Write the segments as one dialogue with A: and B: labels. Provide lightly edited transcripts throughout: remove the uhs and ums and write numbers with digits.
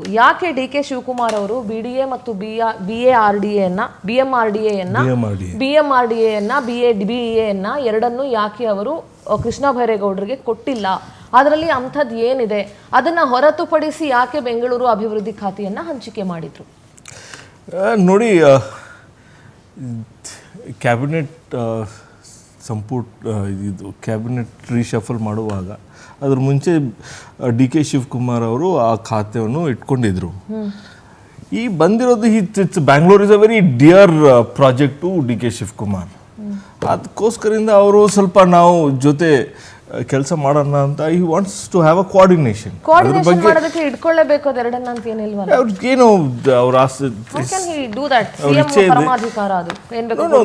A: ಯಾಕೆ D K Shivakumar ಅವರು BDA ಮತ್ತು ಬಿಎಂಆರ್ಡಿಎಯನ್ನ ಬಿಇಎಯನ್ನ ಎರಡನ್ನೂ ಯಾಕೆ ಅವರು ಕೃಷ್ಣ ಬೈರೇಗೌಡರಿಗೆ ಕೊಟ್ಟಿಲ್ಲ? ಅದರಲ್ಲಿ ಅಂಥದ್ದು ಏನಿದೆ? ಅದನ್ನ ಹೊರತುಪಡಿಸಿ ಯಾಕೆ ಬೆಂಗಳೂರು ಅಭಿವೃದ್ಧಿ ಖಾತೆಯನ್ನ ಹಂಚಿಕೆ ಮಾಡಿದ್ರು?
B: ನೋಡಿ, ಕ್ಯಾಬಿನೆಟ್ ಸಂಪುಟ ಇದು ಕ್ಯಾಬಿನೆಟ್ ರೀಶಫಲ್ ಮಾಡುವಾಗ ಅದ್ರ ಮುಂಚೆ ಡಿ ಕೆ ಶಿವಕುಮಾರ್ ಅವರು ಆ ಖಾತೆಯನ್ನು ಇಟ್ಕೊಂಡಿದ್ರು. ಈ ಬಂದಿರೋದು it's Bangalore is a very dear project to D K Shivakumar. ಅದಕ್ಕೋಸ್ಕರಿಂದ ಅವರು ಸ್ವಲ್ಪ ನಾವು ಜೊತೆ ಕೆಲಸ ಮಾಡೋಣ ಅಂತ ಈ wants to have a coordination
A: ಮಾಡೋದಕ್ಕೆ ಇಟ್ಕೊಳ್ಳೇಬೇಕು ಅದೆರಡನ್ನ ಅಂತ ಏನಿಲ್ವಾ?
B: ಏನು ಅವ್ರ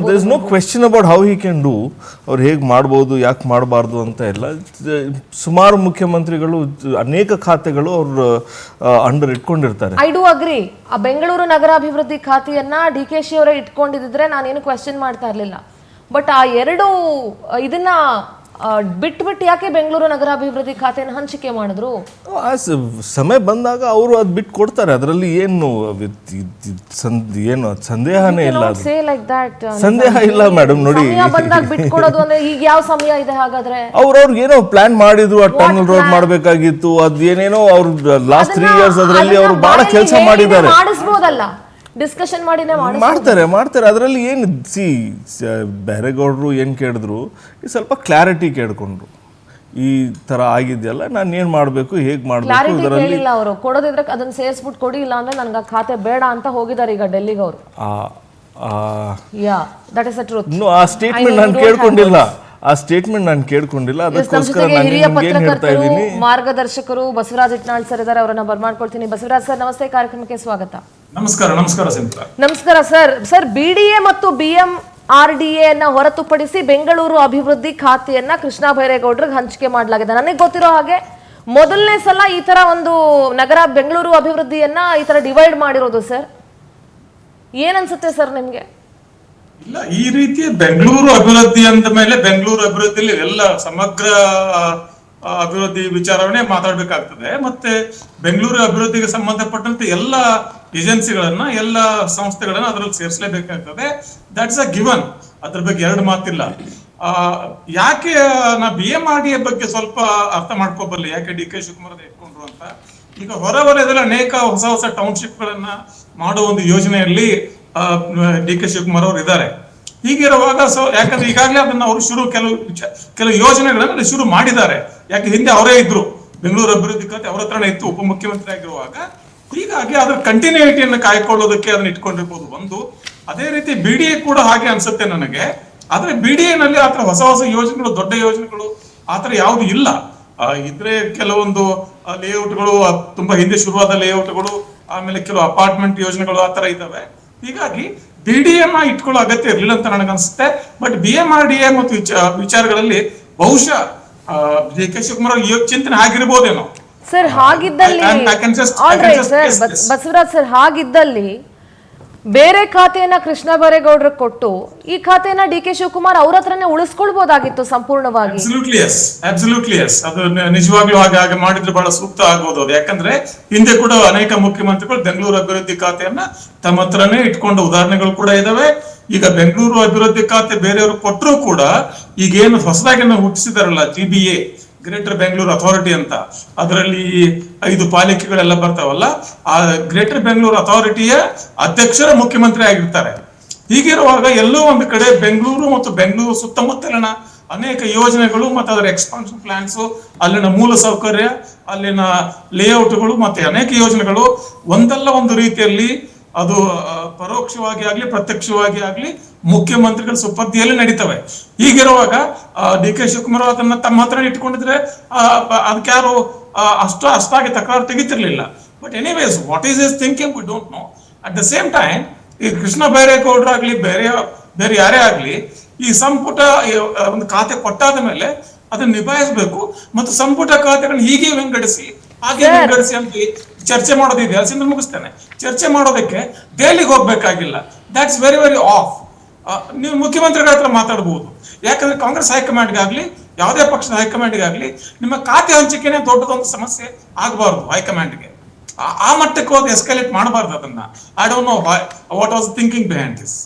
B: there is no question about how he can do, ಅವ್ರು ಹೇಗೆ ಮಾಡ್ಬೋದು, ಯಾಕೆ ಮಾಡಬಾರ್ದು ಅಂತ ಎಲ್ಲ. ಸುಮಾರು ಮುಖ್ಯಮಂತ್ರಿಗಳು ಅನೇಕ ಖಾತೆಗಳು ಅವ್ರು ಅಂಡರ್ ಇಟ್ಕೊಂಡಿರ್ತಾರೆ.
A: I do agri. ಆ ಬೆಂಗಳೂರು ನಗರಾಭಿವೃದ್ಧಿ ಖಾತೆಯನ್ನ ಡಿ ಕೆ ಶಿ ಅವರೇ ಇಟ್ಕೊಂಡಿದ್ರೆ ನಾನೇನು ಕ್ವೆಶ್ಚನ್ ಮಾಡ್ತಾ ಇರಲಿಲ್ಲ. ಬಟ್ ಆ ಎರಡು ಇದನ್ನ ಬಿಟ್ಟು ಯಾಕೆ ಬೆಂಗಳೂರು ನಗರಾಭಿವೃದ್ಧಿ ಖಾತೆಯನ್ನು ಹಂಚಿಕೆ ಮಾಡಿದ್ರು?
B: ಸಮಯ ಬಂದಾಗ ಅವರು ಅದು ಬಿಟ್ಟು ಕೊಡ್ತಾರೆ. ಅದರಲ್ಲಿ ಏನು ಸಂದೇಹನೇ ಇಲ್ಲ. ಸಂದೇಹ ಇಲ್ಲ ಮೇಡಮ್. ನೋಡಿ,
A: ಬಿಟ್ಕೊಡೋದು ಅಂದ್ರೆ ಈಗ ಯಾವ ಸಮಯ ಇದೆ ಹಾಗಾದ್ರೆ?
B: ಅವ್ರವ್ರಿಗೆ ಏನೋ ಪ್ಲಾನ್ ಮಾಡಿದ್ರು, ಆ ಟನಲ್ ರೋಡ್ ಮಾಡಬೇಕಾಗಿತ್ತು, ಅದೇನೇನೋ ಅವ್ರು ಲಾಸ್ಟ್ 3 years ಅದರಲ್ಲಿ ಅವರು ಬಹಳ ಕೆಲಸ ಮಾಡಿದ್ದಾರೆ.
A: ಮಾಡಿಸ್ಬೋದಲ್ಲ, ಡಿಸ್ಕಷನ್
B: ಮಾಡ್ತಾರೆ. ಅದರಲ್ಲಿ ಏನು ಬೈರೇಗೌಡರು ಏನು ಕೇಳಿದ್ರು, ಸ್ವಲ್ಪ ಕ್ಲಾರಿಟಿ ಕೇಳ್ಕೊಂಡ್ರು. ಈ ತರ ಆಗಿದೆಯಲ್ಲ, ನಾನು ಏನು ಮಾಡಬೇಕು, ಹೇಗೆ ಮಾಡಬೇಕು,
A: ಇದರಲ್ಲಿ ಅವರು ಕೊಡೋದಿದ್ರೆ ಅದನ್ನ ಸೇರಿಸ್ಬಿಟ್ಟು ಕೊಡಿ, ಇಲ್ಲ ಅಂದ್ರೆ ನನಗೆ ಆ ಖಾತೆ ಬೇಡ ಅಂತ ಹೋಗಿದ್ದಾರೆ ಈಗ ಡೆಲ್ಲಿಗೆ ಅವರು.
B: ಆ ಸ್ಟೇಟ್ಮೆಂಟ್ ನಾನು ಕೇಳ್ಕೊಂಡಿಲ್ಲ. ಅದಕ್ಕೋಸ್ಕರ
A: ಮಾರ್ಗದರ್ಶಕರು ಬಸವರಾಜ್ ಇಟ್ನಾಳ್ ಸರ್ ಇದ್ದಾರೆ, ಅವರನ್ನ ಬರ್ಮಾಡ್ಕೊಳ್ತೀನಿ. ಬಸವರಾಜ್ ಸರ್, ನಮಸ್ತೆ, ಕಾರ್ಯಕ್ರಮಕ್ಕೆ ಸ್ವಾಗತ.
C: ನಮಸ್ಕಾರ
A: ಸರ್. ಬಿಡಿಎ ಮತ್ತು ಬಿಎಂಆರ್ಡಿಎ ಅನ್ನ ಹೊರತುಪಡಿಸಿ ಬೆಂಗಳೂರು ಅಭಿವೃದ್ಧಿ ಖಾತೆಯನ್ನ ಕೃಷ್ಣ ಬೈರೇಗೌಡರಿಗೆ ಹಂಚಿಕೆ ಮಾಡಲಾಗಿದೆ. ನನಗೆ ಗೊತ್ತಿರೋ ಹಾಗೆ ಮೊದಲನೇ ಸಲ ಈ ತರ ಒಂದು ಬೆಂಗಳೂರು ಅಭಿವೃದ್ಧಿಯನ್ನ ಈ ತರ ಡಿವೈಡ್ ಮಾಡಿರೋದು. ಸರ್, ಏನನ್ಸುತ್ತೆ ಸರ್ ನಿಮ್ಗೆ?
C: ಇಲ್ಲ, ಈ ರೀತಿ ಬೆಂಗಳೂರು ಅಭಿವೃದ್ಧಿ ಅಂದ ಮೇಲೆ ಬೆಂಗಳೂರು ಅಭಿವೃದ್ಧಿಯಲ್ಲಿ ಎಲ್ಲ ಸಮಗ್ರ ಅಭಿವೃದ್ಧಿ ವಿಚಾರವನ್ನೇ ಮಾತಾಡ್ಬೇಕಾಗ್ತದೆ. ಮತ್ತೆ ಬೆಂಗಳೂರು ಅಭಿವೃದ್ಧಿಗೆ ಸಂಬಂಧಪಟ್ಟಂತೆ ಎಲ್ಲ ಏಜೆನ್ಸಿಗಳನ್ನ, ಎಲ್ಲ ಸಂಸ್ಥೆಗಳನ್ನ ಅದರಲ್ಲಿ ಸೇರಿಸಲೇಬೇಕಾಗ್ತದೆ. That's a given. ಅದ್ರ ಬಗ್ಗೆ ಎರಡು ಮಾತಿಲ್ಲ. ಯಾಕೆ ನಾ ಬಿಎಂಆರ್ಡಿಎ ಬಗ್ಗೆ ಸ್ವಲ್ಪ ಅರ್ಥ ಮಾಡ್ಕೋಬಲ್ಲ, ಯಾಕೆ ಡಿ ಕೆ ಶಿವಕುಮಾರ್ ಇಟ್ಕೊಂಡ್ರು ಅಂತ. ಈಗ ಹೊರವಲಯದಲ್ಲಿ ಅನೇಕ ಹೊಸ ಟೌನ್ಶಿಪ್ ಗಳನ್ನ ಮಾಡೋ ಒಂದು ಯೋಜನೆಯಲ್ಲಿ ಡಿ ಕೆ ಶಿವಕುಮಾರ್ ಅವರು ಇದ್ದಾರೆ. ಹೀಗಿರುವಾಗ ಯಾಕಂದ್ರೆ ಈಗಾಗಲೇ ಅದನ್ನ ಅವರು ಕೆಲವು ಯೋಜನೆಗಳನ್ನ ಶುರು ಮಾಡಿದ್ದಾರೆ. ಯಾಕೆ ಹಿಂದೆ ಅವರೇ ಇದ್ರು, ಬೆಂಗಳೂರು ಅಭಿವೃದ್ಧಿ ಖಾತೆ ಅವ್ರ ಹತ್ರನೇ ಇತ್ತು ಉಪಮುಖ್ಯಮಂತ್ರಿ ಆಗಿರುವಾಗ. ಹೀಗಾಗಿ ಅದ್ರ ಕಂಟಿನ್ಯೂಟಿಯನ್ನು ಕಾಯ್ಕೊಳ್ಳೋದಕ್ಕೆ ಅದನ್ನ ಇಟ್ಕೊಂಡಿರ್ಬೋದು ಒಂದು. ಅದೇ ರೀತಿ ಬಿಡಿಎ ಕೂಡ ಹಾಗೆ ಅನ್ಸುತ್ತೆ ನನಗೆ. ಆದ್ರೆ ಬಿಡಿಎ ನಲ್ಲಿ ಆತರ ಹೊಸ ಯೋಜನೆಗಳು, ದೊಡ್ಡ ಯೋಜನೆಗಳು ಆತರ ಯಾವ್ದು ಇಲ್ಲ. ಇದ್ರೆ ಕೆಲವೊಂದು ಲೇಔಟ್ಗಳು, ತುಂಬಾ ಹಿಂದೆ ಶುರುವಾದ ಲೇಔಟ್ಗಳು, ಆಮೇಲೆ ಕೆಲವು ಅಪಾರ್ಟ್ಮೆಂಟ್ ಯೋಜನೆಗಳು ಆತರ ಇದಾವೆ. ಹೀಗಾಗಿ ಬಿಡಿಎಂ ಇಟ್ಕೊಳ್ಳೋ ಅಗತ್ಯ ಇರಲಿಲ್ಲ ಅಂತ ನನಗನ್ಸುತ್ತೆ. ಬಟ್ ಬಿಎಂಆರ್ಡಿಎ ಮತ್ತು ವಿಚಾರಗಳಲ್ಲಿ ಬಹುಶಃ ಡಿ ಕೆ ಶಿವಕುಮಾರ್ ಚಿಂತನೆ ಆಗಿರ್ಬೋದೇನೋ.
A: ಸರ್, ಹಾಗಿದ್ದಲ್ಲಿ ಬಸವರಾಜ್ ಸರ್, ಹಾಗಿದ್ದಲ್ಲಿ ಬೇರೆ ಖಾತೆಯನ್ನ ಕೃಷ್ಣ ಬೈರೇಗೌಡರಿಗೆ ಕೊಟ್ಟು ಈ ಖಾತೆಯನ್ನ ಡಿ ಕೆ ಶಿವಕುಮಾರ್ ಅವ್ರ ಹತ್ರನೇ ಉಳಿಸ್ಕೊಳ್ಬಹುದಾಗಿತ್ತು ಸಂಪೂರ್ಣವಾಗಿ.
C: Absolutely yes. ಅದು ನಿಜವಾಗ್ಲೂ ಹಾಗೆ ಮಾಡಿದ್ರೆ ಬಹಳ ಸೂಕ್ತ ಆಗೋದು. ಯಾಕಂದ್ರೆ ಹಿಂದೆ ಕೂಡ ಅನೇಕ ಮುಖ್ಯಮಂತ್ರಿಗಳು ಬೆಂಗಳೂರು ಅಭಿವೃದ್ಧಿ ಖಾತೆಯನ್ನ ತಮ್ಮ ಹತ್ರನೇ ಇಟ್ಕೊಂಡ ಉದಾಹರಣೆಗಳು ಕೂಡ ಇದಾವೆ. ಈಗ ಬೆಂಗಳೂರು ಅಭಿವೃದ್ಧಿ ಖಾತೆ ಬೇರೆಯವರು ಕೊಟ್ಟರು ಕೂಡ ಈಗೇನು ಹೊಸದಾಗಿ ಹುಟ್ಟಿಸಿದಾರಲ್ಲ GBA, ಗ್ರೇಟರ್ ಬೆಂಗಳೂರು ಅಥಾರಿಟಿ ಅಂತ, ಅದರಲ್ಲಿ 5 ಪಾಲಿಕೆಗಳೆಲ್ಲ ಬರ್ತಾವಲ್ಲ, ಆ ಗ್ರೇಟರ್ ಬೆಂಗಳೂರು ಅಥಾರಿಟಿಯ ಅಧ್ಯಕ್ಷರ ಮುಖ್ಯಮಂತ್ರಿ ಆಗಿರ್ತಾರೆ. ಹೀಗಿರುವಾಗ ಎಲ್ಲೋ ಒಂದು ಕಡೆ ಬೆಂಗಳೂರು ಮತ್ತು ಬೆಂಗಳೂರು ಸುತ್ತಮುತ್ತಲಿನ ಅನೇಕ ಯೋಜನೆಗಳು ಮತ್ತು ಅದರ ಎಕ್ಸ್ಪಾನ್ಷನ್ ಪ್ಲಾನ್ಸ್, ಅಲ್ಲಿನ ಮೂಲ ಸೌಕರ್ಯ, ಅಲ್ಲಿನ ಲೇಔಟ್ಗಳು ಮತ್ತೆ ಅನೇಕ ಯೋಜನೆಗಳು ಒಂದಲ್ಲ ಒಂದು ರೀತಿಯಲ್ಲಿ ಅದು ಪರೋಕ್ಷವಾಗಿ ಆಗ್ಲಿ ಪ್ರತ್ಯಕ್ಷವಾಗಿ ಆಗ್ಲಿ ಮುಖ್ಯಮಂತ್ರಿಗಳ ಸುಪರ್ದಿಯಲ್ಲಿ ನಡೀತವೆ. ಹೀಗಿರುವಾಗ ಡಿ ಕೆ ಶಿವಕುಮಾರ್ ಅದನ್ನ ತಮ್ಮ ಹತ್ರ ಇಟ್ಕೊಂಡಿದ್ರೆ ಅದಕ್ಕೆ ಯಾರು ಅಷ್ಟಾಗಿ ತಕರಾರು ತೆಗಿತಿರ್ಲಿಲ್ಲ. But anyways, what is is thinking we don't know. At the same time ಈ ಕೃಷ್ಣ ಬೈರೇಗೌಡರಾಗ್ಲಿ ಬೇರೆ ಯಾರೇ ಆಗ್ಲಿ ಈ ಸಂಪುಟ ಒಂದು ಖಾತೆ ಕೊಟ್ಟಾದ ಮೇಲೆ ಅದನ್ನ ನಿಭಾಯಿಸಬೇಕು. ಮತ್ತು ಸಂಪುಟ ಖಾತೆಗಳನ್ನ ಹೀಗೆ ವಿಂಗಡಿಸಿ ಹಾಗೆ ವಿಂಗಡಿಸಿ ಅಂತ ಚರ್ಚೆ ಮಾಡೋದಿದೆ. ಅಲ್ಲಿಂದ ಮುಗಿಸ್ತೇನೆ. ಚರ್ಚೆ ಮಾಡೋದಕ್ಕೆ ದೆಹಲಿಗೆ ಹೋಗ್ಬೇಕಾಗಿಲ್ಲ. That's very very off. ನೀವು ಮುಖ್ಯಮಂತ್ರಿಗಳ ಹತ್ರ ಮಾತಾಡಬಹುದು. ಯಾಕಂದ್ರೆ ಕಾಂಗ್ರೆಸ್ ಹೈಕಮಾಂಡ್ಗಾಗ್ಲಿ ಯಾವುದೇ ಪಕ್ಷದ ಹೈಕಮಾಂಡ್ಗಾಗ್ಲಿ ನಿಮ್ಮ ಖಾತೆ ಹಂಚಿಕೆನೆ ದೊಡ್ಡದೊಂದು ಸಮಸ್ಯೆ ಆಗಬಾರ್ದು ಹೈಕಮಾಂಡ್ಗೆ. ಆ ಮಟ್ಟಕ್ಕೆ ಹೋಗಿ ಎಸ್ಕಲೇಟ್ ಮಾಡಬಾರ್ದು ಅದನ್ನ. I don't know what was thinking behind this.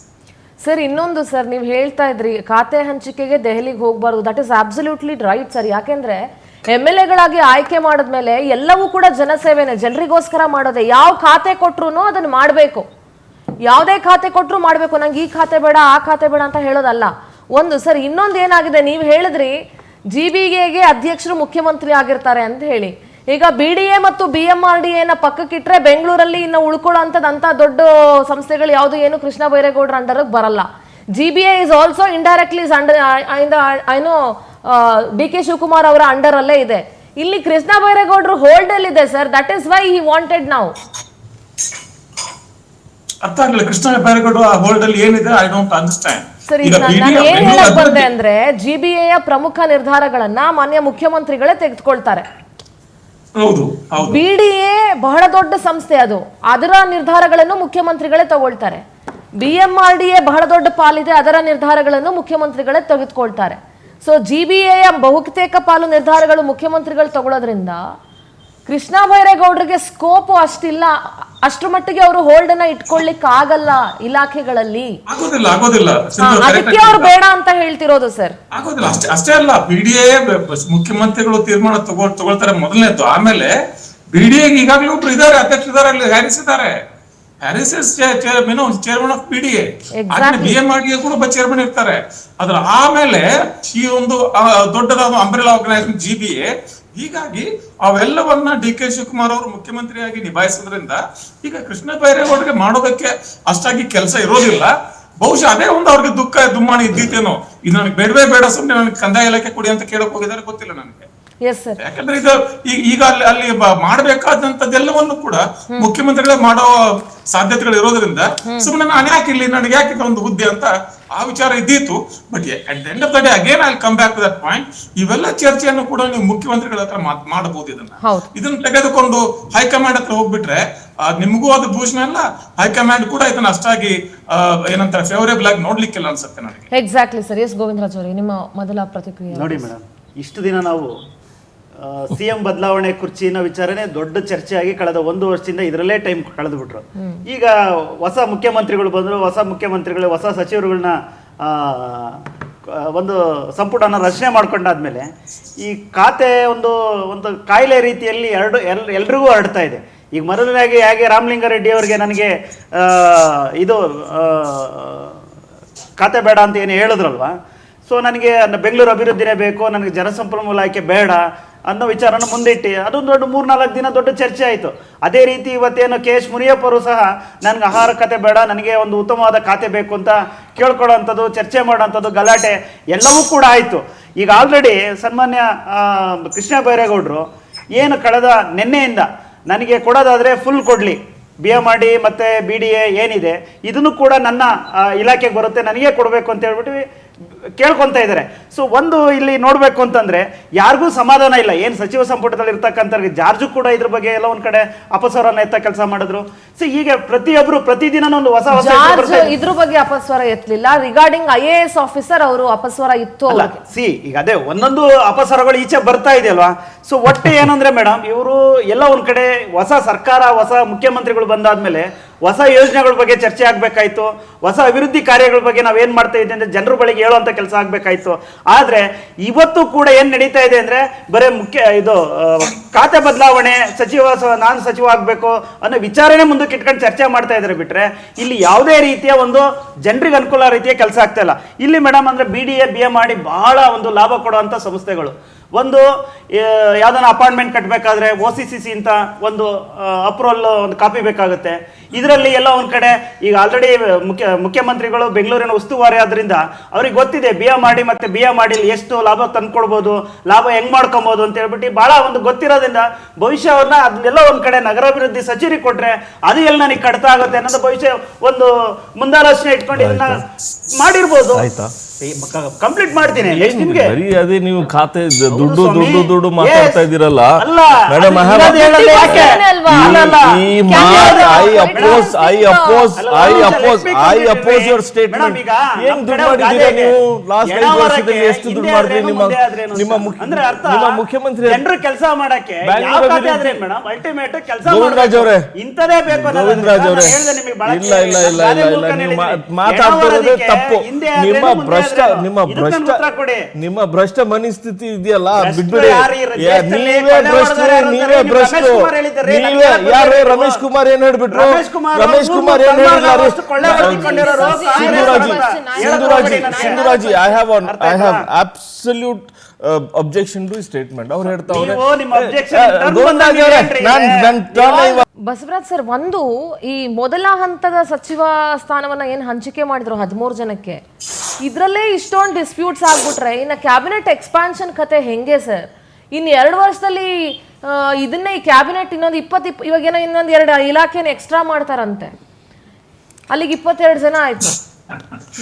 A: Sir ಇನ್ನೊಂದು ಸರ್, ನೀವು ಹೇಳ್ತಾ ಇದ್ರಿ ಖಾತೆ ಹಂಚಿಕೆಗೆ ದೆಹಲಿಗೆ ಹೋಗ್ಬಾರ್ದು. That is absolutely right sir. ಯಾಕೆಂದ್ರೆ MLA ಆಯ್ಕೆ ಮಾಡಿದ್ಮೇಲೆ ಎಲ್ಲವೂ ಕೂಡ ಜನಸೇವೆನೆ, ಜನರಿಗೋಸ್ಕರ ಮಾಡೋದೆ. ಯಾವ ಖಾತೆ ಕೊಟ್ರು ಅದನ್ನ ಮಾಡಬೇಕು, ಯಾವುದೇ ಖಾತೆ ಕೊಟ್ಟರು ಮಾಡಬೇಕು. ನಂಗೆ ಈ ಖಾತೆ ಬೇಡ ಆ ಖಾತೆ ಬೇಡ ಅಂತ ಹೇಳೋದಲ್ಲ ಒಂದು. ಸರ್ ಇನ್ನೊಂದು ಏನಾಗಿದೆ, ನೀವು ಹೇಳಿದ್ರಿ GBAಗೆ ಅಧ್ಯಕ್ಷರು ಮುಖ್ಯಮಂತ್ರಿ ಆಗಿರ್ತಾರೆ ಅಂತ ಹೇಳಿ. ಈಗ BDA ಮತ್ತು BMRDA ಪಕ್ಕಕ್ಕಿಟ್ರೆ ಬೆಂಗಳೂರಲ್ಲಿ ಇನ್ನು ಉಳ್ಕೊಳ್ಳೋಂಥದ್ದು ಅಂತ ದೊಡ್ಡ ಸಂಸ್ಥೆಗಳು ಯಾವುದು ಏನು ಕೃಷ್ಣ ಬೈರೇಗೌಡರ ಅಂಡರ್ಗೆ ಬರಲ್ಲ. GBA is also indirectly I know DK Shivakumar ಅವರ ಅಂಡರ್ ಅಲ್ಲೇ ಇದೆ. ಇಲ್ಲಿ ಕೃಷ್ಣ ಬೈರೇಗೌಡರು ಹೋಲ್ಡ್ ಅಲ್ಲಿ ಇದೆ sir. That is why he wanted ನಾವು.
C: ಅರ್ಥ ಆಗಲಿಲ್ಲ ಕೃಷ್ಣ ಬೈರೇಗೌಡ ಹೋಲ್ಡ್ ಅಲ್ಲಿ ಏನಿದೆ, ಐ ಡೋಂಟ್ ಅಂಡರ್ಸ್ಟ್ಯಾಂಡ್.
A: ಸರಿ, ನಾನು ಏನ್ ಹೇಳಕ್ ಬಂದೆ ಅಂದ್ರೆ GBAಯ ಪ್ರಮುಖ ನಿರ್ಧಾರಗಳನ್ನ ಮಾನ್ಯ ಮುಖ್ಯಮಂತ್ರಿಗಳೇ ತೆಗೆದುಕೊಳ್ತಾರೆ. BDA ಬಹಳ ದೊಡ್ಡ ಸಂಸ್ಥೆ, ಅದು ಅದರ ನಿರ್ಧಾರಗಳನ್ನು ಮುಖ್ಯಮಂತ್ರಿಗಳೇ ತಗೊಳ್ತಾರೆ. BMRDA ಬಹಳ ದೊಡ್ಡ ಪಾಲಿದೆ, ಅದರ ನಿರ್ಧಾರಗಳನ್ನು ಮುಖ್ಯಮಂತ್ರಿಗಳೇ ತೆಗೆದುಕೊಳ್ತಾರೆ. ಸೊ GBAಯ ಬಹುತೇಕ ಪಾಲು ನಿರ್ಧಾರಗಳು ಮುಖ್ಯಮಂತ್ರಿಗಳು ತಗೊಳ್ಳೋದ್ರಿಂದ ಕೃಷ್ಣ ಬೈರೇಗೌಡರಿಗೆ ಸ್ಕೋಪ್ ಅಷ್ಟಿಲ್ಲ. ಅಷ್ಟರ ಮಟ್ಟಿಗೆ ಅವರು ಹೋಲ್ಡ್ ಅನ್ನ ಇಟ್ಕೊಳ್ಳಿಕ್ ಆಗಲ್ಲ ಇಲಾಖೆಗಳಲ್ಲಿ.
C: ಆಗೋದಿಲ್ಲ.
A: ಅದಕ್ಕೆ ಅವ್ರು ಬೇಡ ಅಂತ ಹೇಳ್ತಿರೋದು ಸರ್.
C: ಆಗೋದಿಲ್ಲ ಅಷ್ಟೇ ಅಲ್ಲ, BDA ಮುಖ್ಯಮಂತ್ರಿಗಳು ತೀರ್ಮಾನ ತಗೊಳ್ತಾರೆ ಮೊದಲನೇದ್ದು. ಆಮೇಲೆ BDA ಈಗಾಗಲೇ ಒಬ್ರು ಇದಾರೆ, ಅಧ್ಯಕ್ಷ ಇದಾರೆ, ಅಲ್ಲಿ ಹ್ಯಾರಿಸ್ ಇದ್ದಾರೆ. Haris is chairman of BDA. BMRDA ಕೂಡ ಒಬ್ಬ ಚೇರ್ಮನ್ ಇರ್ತಾರೆ. ಅದ್ರ ಆಮೇಲೆ ಈ ಒಂದು ದೊಡ್ಡದಾದ ಅಂಬ್ರೆಲಾ ಆರ್ಗನೈಸೇಷನ್ GBA. ಹೀಗಾಗಿ ಅವೆಲ್ಲವನ್ನ DK ಶಿವಕುಮಾರ್ ಅವರು ಮುಖ್ಯಮಂತ್ರಿಯಾಗಿ ನಿಭಾಯಿಸೋದ್ರಿಂದ ಈಗ ಕೃಷ್ಣ ಬೈರೇಗೌಡರಿಗೆ ಮಾಡೋದಕ್ಕೆ ಅಷ್ಟಾಗಿ ಕೆಲಸ ಇರೋದಿಲ್ಲ. ಬಹುಶಃ ಅದೇ ಒಂದು ಅವ್ರಿಗೆ ದುಮ್ಮಾನ ಇದ್ದಿತ್ತೇನೋ, ಇದು ನನಗೆ ಬೇಡವೇ ಬೇಡ, ಸುಮ್ಮನೆ ನನಗೆ ಕಂದಾಯ ಇಲಾಖೆ ಕೊಡಿ ಅಂತ ಕೇಳಕ್ ಹೋಗಿದ್ದಾರೆ, ಗೊತ್ತಿಲ್ಲ ನನಗೆ. ಯಾಕಂದ್ರೆ ಇದು ಈಗ ಅಲ್ಲಿ ಮಾಡಬೇಕಾದಂತದ್ದೆಲ್ಲವನ್ನು ಕೂಡ ಮುಖ್ಯಮಂತ್ರಿಗಳೇ ಮಾಡೋ ಸಾಧ್ಯತೆಗಳು ಇರೋದ್ರಿಂದ ಸುಮ್ಮನೆ ನಾನು ಯಾಕೆ ಇಲ್ಲಿ, ನನಗೆ ಯಾಕೆ ಒಂದು ಹುದ್ದೆ ಅಂತ ಆ ವಿಚಾರ ಇದ್ದಿತ್ತು. But at the end of the day again I come back to that point. ಇವೆಲ್ಲ ಚರ್ಚೆಯನ್ನು ಕೂಡ ನೀವು ಮುಖ್ಯಮಂತ್ರಿಗಳ ಹತ್ರ ಮಾಡಬಹುದು. ಇದನ್ನ ತೆಗೆದುಕೊಂಡು ಹೈಕಮಾಂಡ್ ಹತ್ರ ಹೋಗ್ಬಿಟ್ರೆ ನಿಮಗೂ ಅದು ಭೂಷಣ ಅಲ್ಲ, ಹೈಕಮಾಂಡ್ ಕೂಡ ಇದನ್ನ ಅಷ್ಟಾಗಿ ಏನಂತಾರೆ ಫೇವರೇಬಲ್ ಆಗಿ ನೋಡ್ಲಿಕ್ಕಿಲ್ಲ ಅನ್ಸುತ್ತೆ ನನಗೆ.
A: Exactly sir. ಎಸ್ ಗೋವಿಂದರಾಜ್ ಅವರೇ, ನಿಮ್ಮ ಮೊದಲ ಪ್ರತಿಕ್ರಿಯೆ ನೋಡಿ.
D: ಮೇಡಮ್, ಇಷ್ಟು ದಿನ ನಾವು CM ಬದಲಾವಣೆ ಕುರ್ಚಿನ ವಿಚಾರನೆ ದೊಡ್ಡ ಚರ್ಚೆಯಾಗಿ ಕಳೆದ 1 ವರ್ಷದಿಂದ ಇದರಲ್ಲೇ ಟೈಮ್ ಕಳೆದು ಬಿಟ್ರು. ಈಗ ಹೊಸ ಮುಖ್ಯಮಂತ್ರಿಗಳು ಬಂದರು, ಹೊಸ ಮುಖ್ಯಮಂತ್ರಿಗಳು ಹೊಸ ಸಚಿವರುಗಳನ್ನ ಒಂದು ಸಂಪುಟನ ರಚನೆ ಮಾಡ್ಕೊಂಡಾದ್ಮೇಲೆ ಈ ಖಾತೆ ಒಂದು ಕಾಯಿಲೆ ರೀತಿಯಲ್ಲಿ ಎಲ್ರಿಗೂ ಹರಡ್ತಾ ಇದೆ. ಈಗ ಮೊದಲನೇಗೆ ಹೇಗೆ ರಾಮಲಿಂಗಾರೆಡ್ಡಿ ಅವರಿಗೆ ನನಗೆ ಇದು ಖಾತೆ ಬೇಡ ಅಂತ ಏನು ಹೇಳಿದ್ರಲ್ವಾ, ಸೊ ನನಗೆ ಬೆಂಗಳೂರು ಅಭಿವೃದ್ಧಿನೇ ಬೇಕು, ನನಗೆ ಜನಸಂಪನ್ಮೂಲ ಆಯ್ಕೆ ಬೇಡ ಅನ್ನೋ ವಿಚಾರನ ಮುಂದಿಟ್ಟು ಅದೊಂದು ದೊಡ್ಡ 3-4 ದಿನ ದೊಡ್ಡ ಚರ್ಚೆ ಆಯಿತು. ಅದೇ ರೀತಿ ಇವತ್ತೇನು KH ಮುನಿಯಪ್ಪ ಅವರು ಸಹ ನನಗೆ ಆಹಾರ ಖಾತೆ ಬೇಡ, ನನಗೆ ಒಂದು ಉತ್ತಮವಾದ ಖಾತೆ ಬೇಕು ಅಂತ ಕೇಳ್ಕೊಳ್ಳೋವಂಥದ್ದು, ಚರ್ಚೆ ಮಾಡೋವಂಥದ್ದು, ಗಲಾಟೆ ಎಲ್ಲವೂ ಕೂಡ ಆಯಿತು. ಈಗ ಆಲ್ರೆಡಿ ಸನ್ಮಾನ್ಯ ಕೃಷ್ಣ ಬೈರೇಗೌಡರು ಏನು ಕಳೆದ ನಿನ್ನೆಯಿಂದ ನನಗೆ ಕೊಡೋದಾದರೆ ಫುಲ್ ಕೊಡಲಿ, BMRD ಮತ್ತು BDA ಏನಿದೆ ಇದನ್ನು ಕೂಡ ನನ್ನ ಇಲಾಖೆಗೆ ಬರುತ್ತೆ, ನನಗೆ ಕೊಡಬೇಕು ಅಂತ ಹೇಳ್ಬಿಟ್ಟು ಕೇಳ್ಕೊತಾ ಇದ್ದಾರೆ. ಸೊ ಒಂದು ಇಲ್ಲಿ ನೋಡಬೇಕು ಅಂತಂದ್ರೆ ಯಾರಿಗೂ ಸಮಾಧಾನ ಇಲ್ಲ. ಏನು ಸಚಿವ ಸಂಪುಟದಲ್ಲಿ ಇರ್ತಕ್ಕಂಥ ಜಾರ್ಜು ಕೂಡ ಇದ್ರ ಬಗ್ಗೆ ಎಲ್ಲ ಒಂದ್ ಕಡೆ ಅಪಸ್ವರನ ಎತ್ತ ಕೆಲಸ ಮಾಡಿದ್ರು. ಸೊ ಈಗ ಪ್ರತಿಯೊಬ್ರು ಪ್ರತಿದಿನ ಒಂದು ಹೊಸ
A: ಇದ್ರ ಬಗ್ಗೆ ಅಪಸ್ವರ ಎತ್ತಲಿಲ್ಲ. ರಿಗಾರ್ಡಿಂಗ್ IAS ಆಫೀಸರ್ ಅವರು ಅಪಸ್ವರ ಇತ್ತು.
D: ಈಗ ಅದೇ ಒಂದೊಂದು ಅಪಸ್ವರಗಳು ಈಚೆ ಬರ್ತಾ ಇದೆಯಲ್ವಾ. ಸೊ ಒಟ್ಟೆ ಏನಂದ್ರೆ ಮೇಡಮ್, ಇವರು ಎಲ್ಲ ಒಂದ್ ಕಡೆ ಹೊಸ ಸರ್ಕಾರ, ಹೊಸ ಮುಖ್ಯಮಂತ್ರಿಗಳು ಬಂದಾದ್ಮೇಲೆ ಹೊಸ ಯೋಜನೆಗಳ ಬಗ್ಗೆ ಚರ್ಚೆ ಆಗ್ಬೇಕಾಯ್ತು, ಹೊಸ ಅಭಿವೃದ್ಧಿ ಕಾರ್ಯಗಳ ಬಗ್ಗೆ ನಾವೇನ್ ಮಾಡ್ತಾ ಇದ್ದೀವಿ ಅಂದ್ರೆ ಜನರ ಬಳಿಗೆ ಹೇಳುವಂತ ಕೆಲಸ ಆಗ್ಬೇಕಾಯ್ತು. ಆದ್ರೆ ಇವತ್ತು ಕೂಡ ಏನ್ ನಡೀತಾ ಇದೆ ಅಂದ್ರೆ ಬರೇ ಖಾತೆ ಬದಲಾವಣೆ, ನಾನು ಸಚಿವ ಆಗ್ಬೇಕು ಅನ್ನೋ ವಿಚಾರನೆ ಮುಂದಕ್ಕೆ ಇಟ್ಕೊಂಡು ಚರ್ಚೆ ಮಾಡ್ತಾ ಇದ್ದಾರೆ ಬಿಟ್ರೆ ಇಲ್ಲಿ ಯಾವುದೇ ರೀತಿಯ ಒಂದು ಜನರಿಗೆ ಅನುಕೂಲ ರೀತಿಯ ಕೆಲಸ ಆಗ್ತಾ ಇಲ್ಲ. ಇಲ್ಲಿ ಮೇಡಮ್ ಅಂದ್ರೆ BDA BMRD ಬಹಳ ಒಂದು ಲಾಭ ಕೊಡುವಂತ ಸಂಸ್ಥೆಗಳು. ಒಂದು ಯಾವ್ದಾನ ಅಪಾರ್ಟ್ಮೆಂಟ್ ಕಟ್ಟಬೇಕಾದ್ರೆ OCCC ಅಂತ ಒಂದು ಅಪ್ರೂವಲ್ ಒಂದು ಕಾಪಿ ಬೇಕಾಗುತ್ತೆ. ಇದರಲ್ಲಿ ಎಲ್ಲ ಒಂದ್ ಕಡೆ ಈಗ ಆಲ್ರೆಡಿ ಮುಖ್ಯಮಂತ್ರಿಗಳು ಬೆಂಗಳೂರಿನ ಉಸ್ತುವಾರಿ ಆದ್ರಿಂದ ಅವ್ರಿಗೆ ಗೊತ್ತಿದೆ BMRD ಮತ್ತೆ BMRD ಎಷ್ಟು ಲಾಭ ತಂದ್ಕೊಡ್ಬೋದು, ಲಾಭ ಹೆಂಗ್ ಮಾಡ್ಕೊಬಹುದು ಅಂತ ಹೇಳ್ಬಿಟ್ಟು ಬಹಳ ಒಂದು ಗೊತ್ತಿರೋದ್ರಿಂದ ಭವಿಷ್ಯ ಅವ್ರನ್ನ ಅದನ್ನೆಲ್ಲ ಒಂದ್ ಕಡೆ ನಗರಾಭಿವೃದ್ಧಿ ಸಚಿವರಿಗೆ ಕೊಟ್ರೆ ಅದು ಎಲ್ಲ ನನಗೆ ಕಡಿತ ಆಗುತ್ತೆ ಅನ್ನೋದು ಭವಿಷ್ಯ ಒಂದು ಮುಂದಾಲೋಚನೆ ಇಟ್ಕೊಂಡು ಇದನ್ನ ಮಾಡಿರ್ಬೋದು. ಕಂಪ್ಲೀಟ್ ಮಾಡ್ತೀನಿ ನೆಕ್ಸ್ಟ್ ನಿಮ್ಗೆ.
B: ಬರೀ ಅದೇ ನೀವು ಖಾತೆ ದುಡ್ಡು
D: ಸ್ವಾಮಿ.
B: ದುಡ್ಡು ದುಡ್ಡು ಮಾತಾಡ್ತಾ
D: Yes.
B: ಇದ್ದೀರಲ್ಲ
D: ಅಲ್ಲ,
B: ಮೇಡಮ್.
D: ಅದು ಇರೋದು ಹೇಳೋದು ಯಾಕೆ?
A: ಅಲ್ವಾ?
D: ಅಲ್ಲಲ್ಲ.
B: I oppose your statement.
D: Madam, ಈಗ
B: ಏನ್
D: ನಮ್ಮ
B: ದುಡ್ಡು
D: ಕಡೆ
B: ಮಾಡಿದ್ದೀರಾ
D: ಗಾದೆ
B: ನೀವು?
D: ಇದೆ.
B: ಲಾಸ್ಟ್ 5
D: ಎಡವರಕ್ಕೆ
B: ವರ್ಷದಲ್ಲಿ ಎಷ್ಟು ದುಡ್ಡು
D: ಹಿಂದೆ
B: ಮಾಡಿದ್ರಿ?
D: ಆದ್ರೇನು, ಮುಂದೆ ಆದ್ರೇನು
B: ನಿಮ್ಮ
D: ಅಂದ್ರೆ ಅರ್ಥ
B: ಮುಖ್ಯಮಂತ್ರಿ
D: ಜನರು ಕೆಲಸ ಮಾಡಕ್ಕೆ
B: ಬ್ಯಾಂಗ್ಳೂರ್
D: ಯಾವ ಖಾತೆ
B: ಅಭಿವೃದ್ಧಿ-
D: ಆದ್ರೆ ಮೇಡಮ್ ಅಲ್ಟಿಮೇಟ್ ಕೆಲಸ
B: ಗೋವಿಂದರಾಜ್ ಅವರೇ,
D: ಇಂಥದೇ ಬೇಕು ಅನ್ನೋದು
B: ಗೋವಿಂದರಾಜ್
D: ನಾನು
B: ಅವರೇ,
D: ಹೇಳ್ದೆ ನಿಮಗೆ ಬಳಕೆ
B: ಇಲ್ಲ ಇಲ್ಲ ಇಲ್ಲ
D: ಗಾದೆ
B: ಇಲ್ಲ
D: ಮೂಲಕ
B: ಇಲ್ಲ ನೀವು
D: ಹೇಳಿದ್ದೀನಿ.
B: ಮಾತಾಡ್ತಿರೋದೇ
D: ಎಡವರದಿಕ್ಕೆ
B: ತಪ್ಪು.
D: ಹಿಂದೆ ಆದ್ರೇನು,
B: ನಿಮ್ಮ
D: ಮುಂದೆ
B: ಭ್ರಷ್ಟ
D: ಆದ್ರೇನು.
B: ನಿಮ್ಮ
D: ಇದಕ್ಕೆ
B: ಭ್ರಷ್ಟ
D: ನನ್ಗೆ ಉತ್ತರ ಕೊಡಿ.
B: ನಿಮ್ಮ ಭ್ರಷ್ಟ ಮನಸ್ಥಿತಿ ಇದೆಯಲ್ಲ,
D: ಭ್ರಷ್ಟರು
B: ಬಿಟ್ಬಿಡಿ.
D: ಯಾರು ಈ ದೇಶದಲ್ಲಿ
B: ನೀವೇ
D: ಕೊಲೆ
B: ಭ್ರಷ್ಟರು,
D: ಮಾಡಿದವರು
B: ನೀವೇ
D: ಯಾರು?
B: ಭ್ರಷ್ಟರು.
D: ರಮೇಶ್ ಕುಮಾರ್ ಹೇಳಿದ್ದಾರೆ,
B: ನೀವೇ
D: ನನಗೆ ಯಾರು
B: ಯಾರು?
D: ಗೊತ್ತಿಲ್ಲ.
B: ರಮೇಶ್ ಕುಮಾರ್ ಏನ್ ಹೇಳ್ಬಿಟ್ರು?
D: ರಮೇಶ್ ಕುಮಾರ್
B: ರಮೇಶ್ ಕುಮಾರ್ ಏನ್ ಹೇಳಿಲ್ಲ? Sindhuraj ji, I have absolute objection to statement. ಅವ್ರು ಹೇಳ್ತಾವ್ರೆ
D: ನೀವು ನಿಮ್ಮ objection
B: ಗೋವಿಂದರಾಜ್ ಅವರೇ,
A: ಬಸವರಾಜ್ ಸರ್, ಒಂದು ಈ ಮೊದಲ ಹಂತದ ಸಚಿವ ಸ್ಥಾನವನ್ನ ಏನ್ ಹಂಚಿಕೆ ಮಾಡಿದ್ರು 13 ಜನಕ್ಕೆ, ಇದ್ರಲ್ಲೇ ಇಷ್ಟೊಂದು ಡಿಸ್ಪ್ಯೂಟ್ಸ್ ಆಗ್ಬಿಟ್ರೆ ಇನ್ನು ಕ್ಯಾಬಿನೆಟ್ ಎಕ್ಸ್ಪಾನ್ಷನ್ ಕತೆ ಹೆಂಗೆ ಸರ್? ಇನ್ನು 2 ವರ್ಷದಲ್ಲಿ ಇದನ್ನೇ ಈ ಕ್ಯಾಬಿನೆಟ್ ಇನ್ನೊಂದು 20 ಇವಾಗೇನೋ ಇನ್ನೊಂದು 2 ಇಲಾಖೆನ ಎಕ್ಸ್ಟ್ರಾ ಮಾಡ್ತಾರಂತೆ, ಅಲ್ಲಿಗೆ 22 ಜನ ಆಯ್ತು.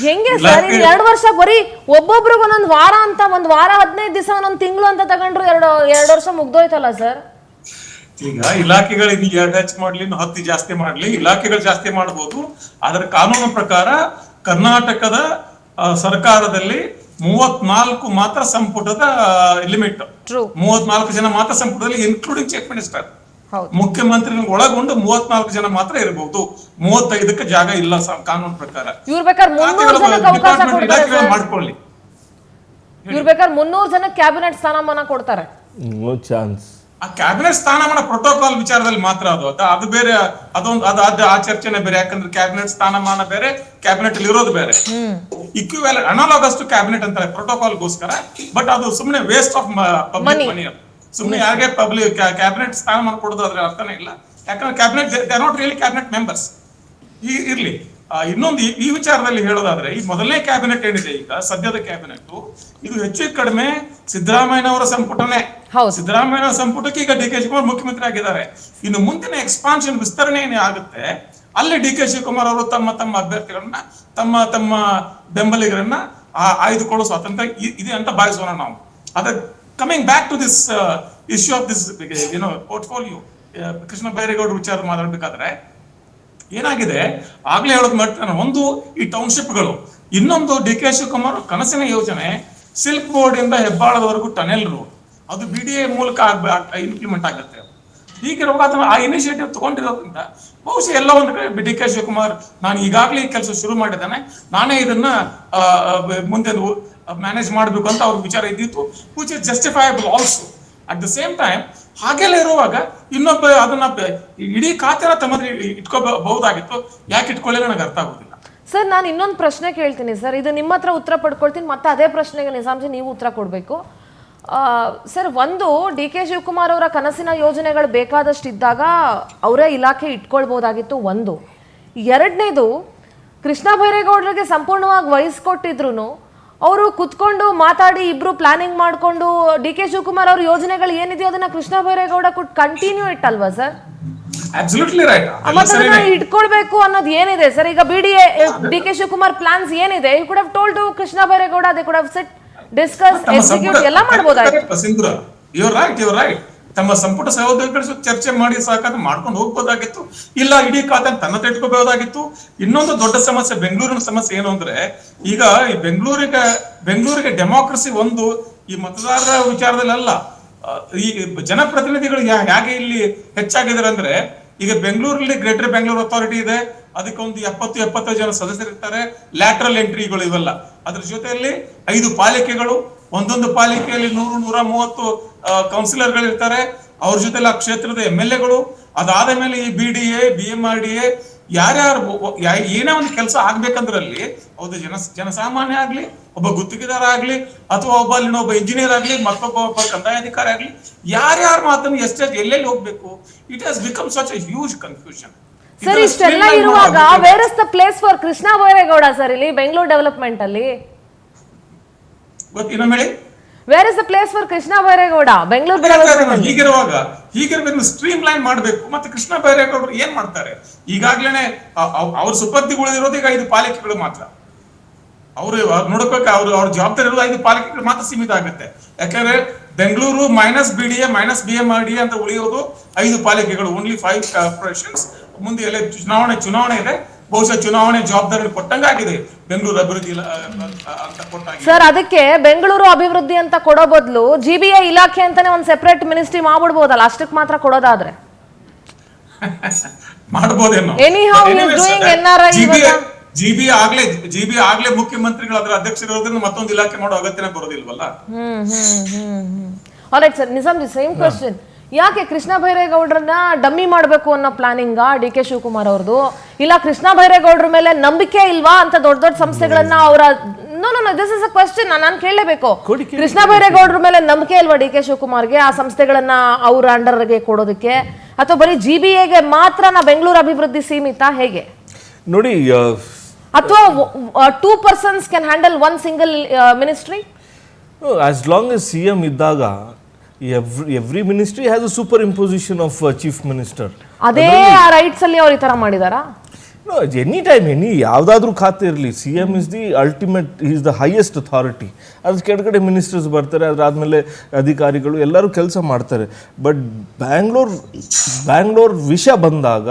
A: ಹೆಂಗೆ ಸರ್? ಇನ್ನು 2 ವರ್ಷ ಬರೀ ಒಬ್ಬೊಬ್ರಿಗೆ ಒಂದೊಂದು ವಾರ ಅಂತ, 1 ವಾರ 15 ದಿವಸ, 1 ತಿಂಗಳು ಅಂತ ತಗೊಂಡ್ರು 2 ವರ್ಷ ಮುಗ್ದೋಯ್ತಲ್ಲ ಸರ್.
C: ಈಗ ಇಲಾಖೆಗಳು ಇದು 2 ಹೆಚ್ಚು ಮಾಡ್ಲಿ, 10 ಜಾಸ್ತಿ ಮಾಡ್ಲಿ, ಇಲಾಖೆಗಳು ಜಾಸ್ತಿ ಮಾಡಬಹುದು. ಅದರ ಕಾನೂನು ಪ್ರಕಾರ ಕರ್ನಾಟಕದ ಸರ್ಕಾರದಲ್ಲಿ 34 ಮಾತ್ರ ಸಂಪುಟದ ಲಿಮಿಟ್. 34 ಜನ ಮಾತ್ರ ಸಂಪುಟದಲ್ಲಿ, ಇನ್ಕ್ಲೂಡಿಂಗ್ ಚೀಫ್ ಮಿನಿಸ್ಟರ್. ಮುಖ್ಯಮಂತ್ರಿ ಒಳಗೊಂಡು 34 ಜನ ಮಾತ್ರ ಇರಬಹುದು. 35ಕ್ಕೆ ಜಾಗ ಇಲ್ಲ ಕಾನೂನು ಪ್ರಕಾರ.
A: ಇವ್ರು ಬೇಕಾದ್ರೆ 300 ಜನಕ್ಕೆ ಅವಕಾಶ ಕೊಡ್ತಾರೆ.
C: ಮಾಡ್ಕೊಳ್ಳಿ.
A: ಇವ್ರು ಬೇಕಾದ್ರೆ 300 ಜನಕ್ಕೆ ಕ್ಯಾಬಿನೆಟ್ ಸ್ಥಾನಮಾನ ಕೊಡ್ತಾರೆ.
B: No chance.
C: ಆ ಕ್ಯಾಬಿನೆಟ್ ಸ್ಥಾನಮಾನ ಪ್ರೋಟೋಕಾಲ್ ವಿಚಾರದಲ್ಲಿ ಮಾತ್ರ ಅದು ಬೇರೆ, ಅದೊಂದು ಆ ಚರ್ಚೆನೆ ಬೇರೆ. ಯಾಕಂದ್ರೆ ಕ್ಯಾಬಿನೆಟ್ ಸ್ಥಾನಮಾನ ಬೇರೆ, ಕ್ಯಾಬಿನೆಟ್ ಅಲ್ಲಿ ಇರೋದು ಬೇರೆ. ಇಕ್ವಿವ್ಯಾಲೆಂಟ್ ಅನಾಲೋಗಸ್ ಟು ಕ್ಯಾಬಿನೆಟ್ ಅಂತಾರೆ ಪ್ರೋಟೋಕಾಲ್ ಗೋಸ್ಕರ. ಬಟ್ ಅದು ಸುಮ್ಮನೆ ವೇಸ್ಟ್ ಆಫ್ ಪಬ್ಲಿಕ್ ಮನಿ. ಸುಮ್ಮನೆ ಯಾರಿಗೆ ಪಬ್ಲಿಕ್ ಕ್ಯಾಬಿನೆಟ್ ಸ್ಥಾನಮಾನ ಕೊಡೋದು ಅದ್ರ ಅರ್ಥನೇ ಇಲ್ಲ. ಯಾಕಂದ್ರೆ cabinet they are not really cabinet members. ಇರ್ಲಿ. ಇನ್ನೊಂದು ಈ ವಿಚಾರದಲ್ಲಿ ಹೇಳೋದಾದ್ರೆ, ಈ ಮೊದಲನೇ ಕ್ಯಾಬಿನೆಟ್ ಏನಿದೆ ಈಗ ಸದ್ಯದ ಕ್ಯಾಬಿನೆಟ್, ಇದು ಹೆಚ್ಚು ಕಡಿಮೆ ಸಿದ್ದರಾಮಯ್ಯನವರ ಸಂಪುಟನೇ. ಸಿದ್ದರಾಮಯ್ಯ ಸಂಪುಟಕ್ಕೆ ಈಗ ಡಿ ಕೆ ಶಿವಕುಮಾರ್ ಮುಖ್ಯಮಂತ್ರಿ ಆಗಿದ್ದಾರೆ. ಇನ್ನು ಮುಂದಿನ ಎಕ್ಸ್ಪಾನ್ಷನ್ ವಿಸ್ತರಣೆ ಏನೇ ಆಗುತ್ತೆ, ಅಲ್ಲಿ ಡಿ ಕೆ ಶಿವಕುಮಾರ್ ಅವರು ತಮ್ಮ ಅಭ್ಯರ್ಥಿಗಳನ್ನ, ತಮ್ಮ ಬೆಂಬಲಿಗರನ್ನ ಆಯ್ದುಕೊಳ್ಳೋ ಸ್ವಾತಂತ್ರ್ಯ ಇದೆ ಅಂತ ಭಾವಿಸೋಣ ನಾವು. ಅದ coming back to this issue of this portfolio, Krishna ಬೈರೇಗೌಡರು ವಿಚಾರ ಮಾತಾಡ್ಬೇಕಾದ್ರೆ ಏನಾಗಿದೆ, ಆಗ್ಲೇ ಹೇಳೋದು ಮಾಡ್ತಾನೆ. ಒಂದು ಈ ಟೌನ್ಶಿಪ್ಗಳು, ಇನ್ನೊಂದು ಡಿ ಕೆ ಶಿವಕುಮಾರ್ ಕನಸಿನ ಯೋಜನೆ ಸಿಲ್ಕ್ ಬೋರ್ಡ್ ಇಂದ ಹೆಬ್ಬಾಳದವರೆಗೂ ಟನೆಲ್ ರೋಡ್, ಅದು BDA ಮೂಲಕ ಇಂಪ್ಲಿಮೆಂಟ್ ಆಗುತ್ತೆ. ಹೀಗಿರುವಾಗ ಆ ಇನಿಷಿಯೇಟಿವ್ ತಗೊಂಡಿರೋದ್ರಿಂದ ಬಹುಶಃ ಎಲ್ಲ ಒಂದು ಕಡೆ ಡಿ ಕೆ ಶಿವಕುಮಾರ್, ನಾನು ಈಗಾಗಲೇ ಈ ಕೆಲಸ ಶುರು ಮಾಡಿದ್ದೇನೆ, ನಾನೇ ಇದನ್ನ ಮುಂದೆ ಮ್ಯಾನೇಜ್ ಮಾಡಬೇಕು ಅಂತ ಅವ್ರ ವಿಚಾರ ಇದ್ದಿತ್ತು, which is justifiable also. At the same time ಹಾಗೆಲ್ಲ ಇರುವಾಗ ಇನ್ನೊಬ್ಬ ಅದನ್ನ ಇಡೀ ಖಾತೆನ ತಮ್ಮಲ್ಲಿ ಇಟ್ಕೋಬಹುದಾಗಿತ್ತು, ಯಾಕೆ ಇಟ್ಕೊಳ್ಳಿಲ್ಲ ನನಗೆ ಅರ್ಥ ಆಗುದಿಲ್ಲ.
A: ಸರ್, ನಾನು ಇನ್ನೊಂದು ಪ್ರಶ್ನೆ ಕೇಳ್ತೀನಿ ಸರ್, ಇದು ನಿಮ್ಮ ಹತ್ರ ಉತ್ತರ ಪಡ್ಕೊಳ್ತೀನಿ, ಮತ್ತೆ ಅದೇ ಪ್ರಶ್ನೆಗೆ ನಿಜಾಮ್ಜಿ ನೀವು ಉತ್ತರ ಕೊಡಬೇಕು ಸರ್. ಒಂದು, ಡಿ ಕೆ ಶಿವಕುಮಾರ್ ಅವರ ಕನಸಿನ ಯೋಜನೆಗಳು ಬೇಕಾದಷ್ಟು ಇದ್ದಾಗ ಅವರೇ ಇಲಾಖೆ ಇಟ್ಕೊಳ್ಬೋದಾಗಿತ್ತು. ಒಂದು. ಎರಡನೇದು, ಕೃಷ್ಣ ಬೈರೇಗೌಡರಿಗೆ ಸಂಪೂರ್ಣವಾಗಿ ವಹಿಸ್ಕೊಟ್ಟಿದ್ರು ಅವರು ಕುತ್ಕೊಂಡು ಮಾತಾಡಿ ಇಬ್ರು ಪ್ಲಾನಿಂಗ್ ಮಾಡ್ಕೊಂಡು ಡಿ ಕೆ ಶಿವಕುಮಾರ್ ಅವ್ರ ಯೋಜನೆಗಳು ಏನಿದೆಯೋ ಅದನ್ನ ಕೃಷ್ಣ ಬೈರೇಗೌಡ ಕಂಟಿನ್ಯೂ ಇಟ್ಟಲ್ವಾ ಸರ್? ಇಟ್ಕೊಳ್ಬೇಕು ಅನ್ನೋದು ಏನಿದೆ ಸರ್? ಈಗ BDA D K Shivakumar plans ಏನಿದೆ, you could have told to Krishna Byregowda, they could have sat discuss execute ಎಲ್ಲ ಮಾಡಬಹುದಾಗಿತ್ತು.
C: ತಮ್ಮ ಸಂಪುಟ ಸಹೋದರಿಗಳು ಚರ್ಚೆ ಮಾಡಿ ಸಾಕಾದ ಮಾಡ್ಕೊಂಡು ಹೋಗ್ಬೋದಾಗಿತ್ತು. ಇಲ್ಲ ಇಡೀ ಖಾತೆ ತನ್ನ ತೆಟ್ಕೋಬಹುದಾಗಿತ್ತು. ಇನ್ನೊಂದು ದೊಡ್ಡ ಸಮಸ್ಯೆ, ಬೆಂಗಳೂರಿನ ಸಮಸ್ಯೆ ಏನು ಅಂದ್ರೆ, ಈಗ ಈ ಬೆಂಗಳೂರಿಗೆ ಡೆಮೋಕ್ರಸಿ ಒಂದು ಈ ಮತದಾರರ ವಿಚಾರದಲ್ಲ, ಈ ಜನಪ್ರತಿನಿಧಿಗಳು ಹೇಗೆ ಇಲ್ಲಿ ಹೆಚ್ಚಾಗಿದ್ದಾರೆ ಅಂದ್ರೆ, ಈಗ ಬೆಂಗಳೂರಲ್ಲಿ ಗ್ರೇಟರ್ ಬೆಂಗಳೂರು ಅಥಾರಿಟಿ ಇದೆ, ಅದಕ್ಕೆ ಒಂದು 70-75 ಜನ ಸದಸ್ಯರಿರ್ತಾರೆ, ಲ್ಯಾಟ್ರಲ್ ಎಂಟ್ರಿಗಳು ಇವೆಲ್ಲ. ಅದ್ರ ಜೊತೆಯಲ್ಲಿ 5 ಪಾಲಿಕೆಗಳು, ಒಂದೊಂದು ಪಾಲಿಕೆಯಲ್ಲಿ 100-130 ಕೌನ್ಸಿಲರ್ಗಳು ಇರ್ತಾರೆ, ಅವ್ರ ಜೊತೆಲಿ ಆ ಕ್ಷೇತ್ರದ MLAಗಳು. ಅದಾದ ಮೇಲೆ ಈ BDA, BMRDA ಯಾರ್ಯಾರು ಏನೇ ಒಂದು ಕೆಲಸ ಆಗ್ಬೇಕಂದ್ರಲ್ಲಿ ಹೌದು ಜನಸಾಮಾನ್ಯ ಆಗ್ಲಿ, ಒಬ್ಬ ಗುತ್ತಿಗೆದಾರ ಆಗ್ಲಿ, ಅಥವಾ ಒಬ್ಬ ಇಂಜಿನಿಯರ್ ಆಗ್ಲಿ, ಮತ್ತೊಬ್ಬ ಕಂದಾಯ ಅಧಿಕಾರಿ ಆಗ್ಲಿ, ಯಾರ್ಯಾರ ಮಾತನ್ನು ಎಷ್ಟೆಷ್ಟು ಎಲ್ಲೆಲ್ಲಿ ಹೋಗ್ಬೇಕು, it has become such A huge confusion.
A: Sir, ಇಷ್ಟೆಲ್ಲ ಇರುವಾಗ where is the place for Krishna Byregowda sir ಇಲ್ಲಿ ಬೆಂಗಳೂರು ಡೆವಲಪ್ಮೆಂಟ್ ಅಲ್ಲಿ?
C: ಹೇಳಿ,
A: where is the place for Krishna Byregowda Bengaluru development?
C: ಹೀಗಿರುವಾಗ ಸ್ಟ್ರೀಮ್ ಲೈನ್ ಮಾಡಬೇಕು. ಮತ್ತೆ ಕೃಷ್ಣ ಬೈರೇಗೌಡರು ಏನ್ ಮಾಡ್ತಾರೆ, ಈಗಾಗ್ಲೇನೆ ಅವ್ರ ಸುಪರ್ದಿಗಳು ಇರೋದು ಈಗ 5 ಪಾಲಿಕೆಗಳು ಮಾತ್ರ. ಅವ್ರು ನೋಡ್ಬೇಕು, ಅವ್ರ ಜವಾಬ್ದಾರಿ ಇರೋದು 5 ಪಾಲಿಕೆಗಳು ಮಾತ್ರ ಸೀಮಿತ ಆಗುತ್ತೆ. ಯಾಕಂದ್ರೆ Bengaluru minus BDA minus BMRDA ಅಂತ ಉಳಿಯೋದು 5 ಪಾಲಿಕೆಗಳು, ಓನ್ಲಿ 5 ಕಾರ್ಪೊರೇಷನ್ಸ್. ಮುಂದೆ ಎಲ್ಲ ಚುನಾವಣೆ ಇದೆ, ಬಹುಶಃ ಚುನಾವಣೆ ಜವಾಬ್ದಾರಿ ಕೊಟ್ಟಂಗಾಗಿದೆ ಬೆಂಗಳೂರು ಅಭಿವೃದ್ಧಿ ಅಂತ ಕೊಟ್ಟಾಗ.
A: ಸರ್, ಅದಕ್ಕೆ ಬೆಂಗಳೂರು ಅಭಿವೃದ್ಧಿ ಅಂತ ಕೊಡೋ ಬದಲು GBA ಇಲಾಖೆ ಅಂತಾನೆ ಒಂದು ಸೆಪರೇಟ್ ಮಿನಿಸ್ಟ್ರಿ ಮಾಡ್ಬಿಡ್ಬೋದಲ್ಲ, ಅಷ್ಟಕ್ಕೆ ಮಾತ್ರ ಕೊಡೋದಾದ್ರೆ
C: ಮಾಡಬಹುದೇನೋ. GBA ಆಗ್ಲೇ ಮುಖ್ಯಮಂತ್ರಿಗಳು ಅದರ ಅಧ್ಯಕ್ಷರಿರೋದ್ರಿಂದ ಮತ್ತೊಂದು ಇಲಾಖೆ ಮಾಡೋ ಅಗತ್ಯನೇ ಬರೋದಿಲ್ವಲ್ಲ.
A: Alright sir, Nizam ji same question. ಯಾಕೆ ಕೃಷ್ಣ ಬೈರೇಗೌಡರನ್ನ ಡಮ್ಮಿ ಮಾಡಬೇಕು ಅನ್ನೋ ಪ್ಲಾನಿಂಗ್ DK ಶಿವಕುಮಾರ್ ಅವ್ರದ್ದು, ಇಲ್ಲ ಕೃಷ್ಣ ಬೈರೇಗೌಡರ ಮೇಲೆ ನಂಬಿಕೆ ಇಲ್ವಾ ಅಂತ ದೊಡ್ಡ ದೊಡ್ಡ ಸಂಸ್ಥೆಗಳನ್ನ ಅವರ ದಿಸ್ ಇಸ್ ಅ ಕ್ವೆಶ್ಚನ್ ನಾನು ಕೇಳಲೇಬೇಕು. ಕೃಷ್ಣ ಬೈರೇಗೌಡರ ಮೇಲೆ ನಂಬಿಕೆ ಇಲ್ವಾ DK ಶಿವಕುಮಾರ್ಗೆ ಆ ಸಂಸ್ಥೆಗಳನ್ನ ಅವ್ರ ಅಂಡರ್ಗೆ ಕೊಡೋದಕ್ಕೆ, ಅಥವಾ ಬರೀ GBAಗೆ ಮಾತ್ರ ಬೆಂಗಳೂರು ಅಭಿವೃದ್ಧಿ ಸೀಮಿತ ಹೇಗೆ
B: ನೋಡಿ?
A: ಅಥವಾ 2 persons can handle 1 single ministry?
B: As long as CM ಇದ್ದಾಗ every ministry has a superimposition of chief minister.
A: ಅದೇ ಆ ರೈಟ್ಸ್ ಅಲ್ಲಿ ಅವ್ರು ಈ ತರ ಮಾಡಿದಾರಾ?
B: No, ಎನಿ ಟೈಮ್ ಯಾವುದಾದ್ರೂ ಖಾತೆ ಇರಲಿ, CM is the ultimate, is the highest authority. ಅದ್ರ ಕೆಳಗಡೆ ಮಿನಿಸ್ಟರ್ಸ್ ಬರ್ತಾರೆ, ಅದಾದಮೇಲೆ ಅಧಿಕಾರಿಗಳು ಎಲ್ಲರೂ ಕೆಲಸ ಮಾಡ್ತಾರೆ. ಬಟ್ ಬ್ಯಾಂಗ್ಳೂರ್ ವಿಷಯ ಬಂದಾಗ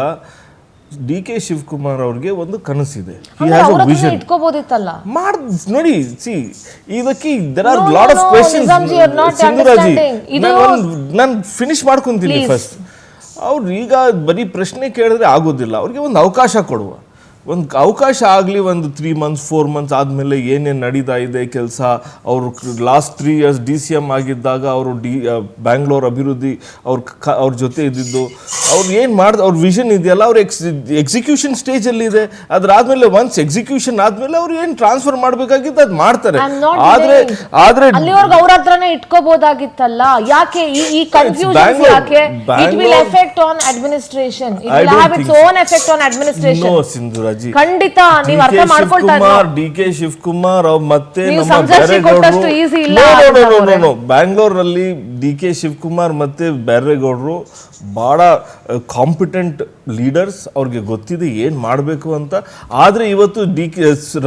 B: DK ಶಿವಕುಮಾರ್ ಅವ್ರಿಗೆ ಒಂದು ಕನಸಿದೆ, ವಿಷನ್
A: ಇಟ್ಕೋಬಹುದಿತ್ತಲ್ಲ.
B: ನೋಡಿ, ಸಿ ಇದಕ್ಕೆ there are lot of questions. ಸಿಂಧುರಾಜಿ, ನಾನು ಫಿನಿಶ್ ಮಾಡ್ಕೊಂತೀನಿ ಫಸ್ಟ್. ಅವ್ರು ಈಗ ಬರೀ ಪ್ರಶ್ನೆ ಕೇಳಿದ್ರೆ ಆಗೋದಿಲ್ಲ, ಅವ್ರಿಗೆ ಒಂದು ಅವಕಾಶ ಕೊಡುವ, ಒಂದು ಅವಕಾಶ ಆಗಲಿ. ಒಂದು 3 months 4 months ಆದಮೇಲೆ ಏನೇನು ನಡೀತಾ ಇದೆ ಕೆಲಸ. ಅವರು ಲಾಸ್ಟ್ 3 years DCM ಆಗಿದ್ದಾಗ ಅವರು ಬ್ಯಾಂಗ್ಳೂರ್ ಅಭಿವೃದ್ಧಿ ಅವ್ರ ಜೊತೆ ಇದ್ದಿದ್ದು, ಅವ್ರು ಏನು ಮಾಡಿದ ಅವ್ರ ವಿಷನ್ ಇದೆಯಲ್ಲ, ಅವ್ರ ಎಕ್ಸಿಕ್ಯೂಷನ್ ಸ್ಟೇಜಲ್ಲಿದೆ. ಅದಾದ್ಮೇಲೆ ಒನ್ಸ್ ಎಕ್ಸಿಕ್ಯೂಷನ್ ಆದಮೇಲೆ ಅವ್ರು ಏನು ಟ್ರಾನ್ಸ್ಫರ್ ಮಾಡಬೇಕಾಗಿತ್ತು ಅದು ಮಾಡ್ತಾರೆ. ಆದ್ರೆ
A: ಅಲ್ಲಿವರೆಗೂ ಅವ್ರ ಹತ್ರನೇ ಇಟ್ಕೋಬಹುದಾಗಿತ್ತಲ್ಲ, ಯಾಕೆ ಈ ಕನ್ಫ್ಯೂಷನ್? ಯಾಕೆ it will effect on administration, it will have its own effect on administration.
B: No Sindhuraj,
A: ಖಂಡಿತ ನೀವು ಅರ್ಥ ಮಾಡ್ಕೊಳ್ತಾ ಇದ್ದೀರಾ.
B: DK ಶಿವಕುಮಾರ್ ಮತ್ತೆ ಬ್ಯಾಂಗ್ಳೂರಲ್ಲಿ DK ಶಿವಕುಮಾರ್ ಮತ್ತೆ ಬೇರೆಗೌಡರು ಬಹಳ ಕಾಂಪಿಟೆಂಟ್ ಲೀಡರ್ಸ್, ಅವ್ರಿಗೆ ಗೊತ್ತಿದೆ ಏನು ಮಾಡಬೇಕು ಅಂತ. ಆದರೆ ಇವತ್ತು